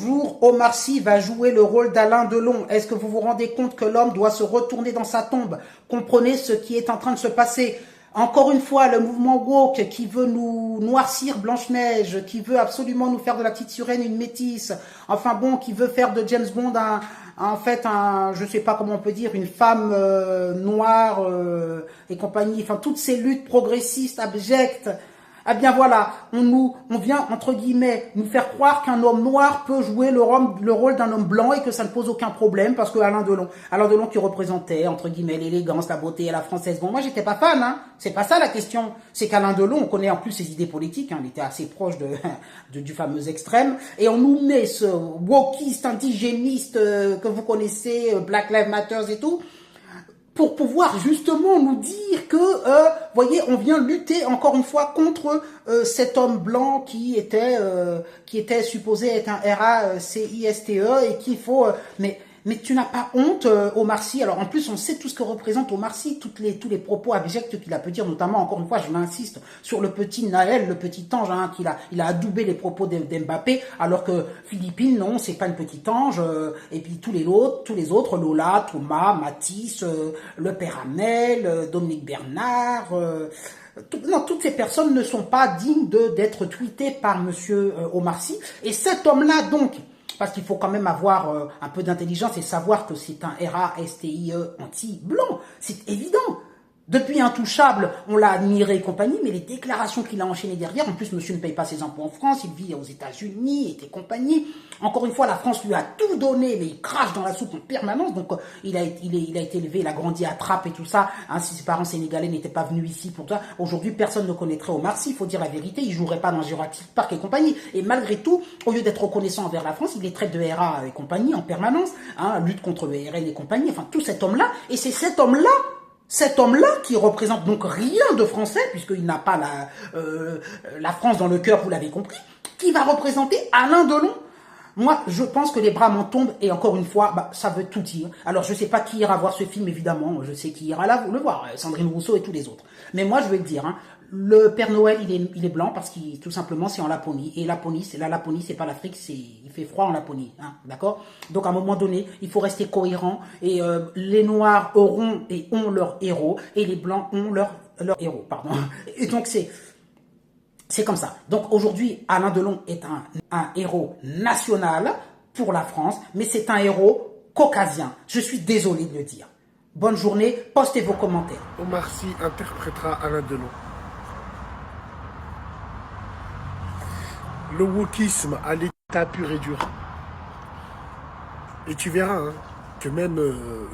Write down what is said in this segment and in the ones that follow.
jour Omar Sy va jouer le rôle d'Alain Delon? Est-ce que vous vous rendez compte que l'homme doit se retourner dans sa tombe? Comprenez ce qui est en train de se passer. Encore une fois, le mouvement woke qui veut nous noircir Blanche-Neige, qui veut absolument nous faire de la petite sirène une métisse, enfin bon, qui veut faire de James Bond en fait, je sais pas comment on peut dire, une femme noire et compagnie, enfin toutes ces luttes progressistes abjectes. Eh bien voilà, on vient entre guillemets nous faire croire qu'un homme noir peut jouer le rôle d'un homme blanc et que ça ne pose aucun problème parce que Alain Delon qui représentait entre guillemets l'élégance, la beauté et la française. Bon, moi j'étais pas fan, hein. C'est pas ça la question. C'est qu'Alain Delon, on connaît en plus ses idées politiques, hein. Il était assez proche du fameux extrême et on nous met ce wokiste, indigéniste que vous connaissez, Black Lives Matter et tout, pour pouvoir justement nous dire que, voyez, on vient lutter encore une fois contre cet homme blanc qui était supposé être un RACISTE et qu'il faut... mais tu n'as pas honte, Omar Sy. Alors en plus, on sait tout ce que représente Omar Sy, tous les propos abjects qu'il a pu dire, notamment, encore une fois, je m'insiste, sur le petit Naël, le petit ange, hein, il a adoubé les propos d'Mbappé, alors que Philippine, non, c'est pas une petite ange, et puis tous les autres, Lola, Thomas, Matisse, le père Hamel, Dominique Bernard, non, toutes ces personnes ne sont pas dignes d'être tweetées par monsieur Omar Sy. Et cet homme-là, donc, parce qu'il faut quand même avoir un peu d'intelligence et savoir que c'est un RASTIE anti-blanc. C'est évident. Depuis Intouchable, on l'a admiré et compagnie, mais les déclarations qu'il a enchaînées derrière, en plus, monsieur ne paye pas ses impôts en France, il vit aux États-Unis et compagnie. Encore une fois, la France lui a tout donné, mais il crache dans la soupe en permanence. Donc, il a été élevé, il a grandi à Trappes et tout ça. Hein, si ses parents sénégalais n'étaient pas venus ici pour ça, aujourd'hui, personne ne connaîtrait Omar Sy. Il faut dire la vérité, il jouerait pas dans Jurassic Park et compagnie. Et malgré tout, au lieu d'être reconnaissant envers la France, il les traite de RA et compagnie en permanence. Hein, lutte contre le RN et compagnie. Enfin, tout cet homme-là. Et c'est cet homme-là qui représente donc rien de français, puisqu'il n'a pas la France dans le cœur, vous l'avez compris, qui va représenter Alain Delon. Moi, je pense que les bras m'en tombent, et encore une fois, bah, ça veut tout dire. Alors, je sais pas qui ira voir ce film, évidemment, je sais qui ira là le voir, Sandrine Rousseau et tous les autres. Mais moi, je vais le dire, hein, le Père Noël, il est blanc parce qu'il, tout simplement, c'est en Laponie. Et la Laponie, c'est pas l'Afrique, il fait froid en Laponie, hein, d'accord? Donc, à un moment donné, il faut rester cohérent. Et les Noirs auront et ont leur héros, et les Blancs ont leur héros, pardon. Et donc, c'est comme ça. Donc, aujourd'hui, Alain Delon est un héros national pour la France, mais c'est un héros caucasien. Je suis désolé de le dire. Bonne journée, postez vos commentaires. Omar Sy interprétera Alain Delon. Le wokisme à l'état pur et dur. Et tu verras hein, que même,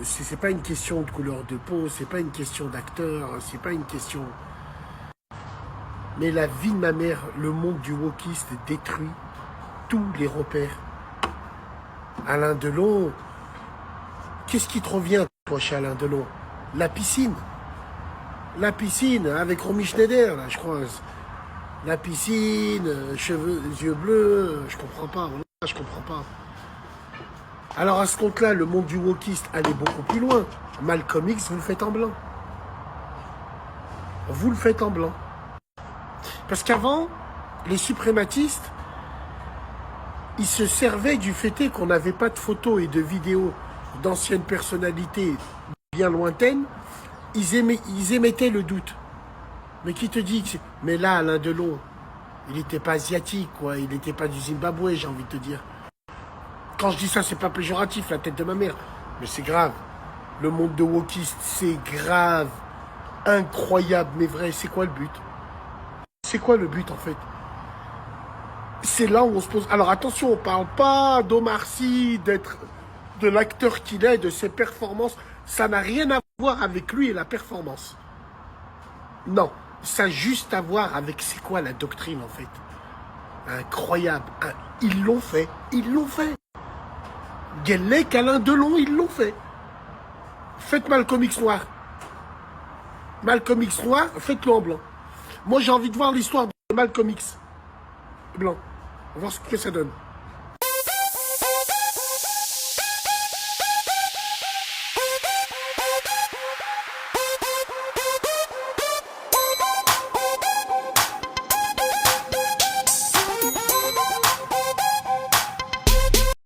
c'est pas une question de couleur de peau, c'est pas une question d'acteur, c'est pas une question... Mais la vie de ma mère, le monde du wokiste détruit tous les repères. Alain Delon, qu'est-ce qui te revient, toi, chez Alain Delon? La piscine. La piscine, avec Romy Schneider, là, je crois. La piscine, cheveux, yeux bleus, je comprends pas. Je comprends pas. Alors, à ce compte-là, le monde du wokiste allait beaucoup plus loin. Malcolm X, vous le faites en blanc. Vous le faites en blanc. Parce qu'avant, les suprématistes, ils se servaient du fait qu'on n'avait pas de photos et de vidéos d'anciennes personnalités bien lointaines. Ils émettaient le doute. Mais qui te dit que... Mais là, Alain Delon, il n'était pas asiatique, quoi. Il n'était pas du Zimbabwe, j'ai envie de te dire. Quand je dis ça, c'est pas péjoratif, la tête de ma mère. Mais c'est grave. Le monde de wokiste, c'est grave. Incroyable, mais vrai. C'est quoi le but? C'est quoi le but, en fait? C'est là où on se pose... Alors, attention, on ne parle pas d'Omar Sy, de l'acteur qu'il est, de ses performances. Ça n'a rien à voir avec lui et la performance. Non. Ça a juste à voir avec c'est quoi la doctrine, en fait. Incroyable. Ils l'ont fait. Ils l'ont fait. Guellec, Alain Delon, ils l'ont fait. Faites Malcolm X noir. Malcolm X noir, faites-le en blanc. Moi, j'ai envie de voir l'histoire de Malcolm X blanc. On va voir ce que ça donne.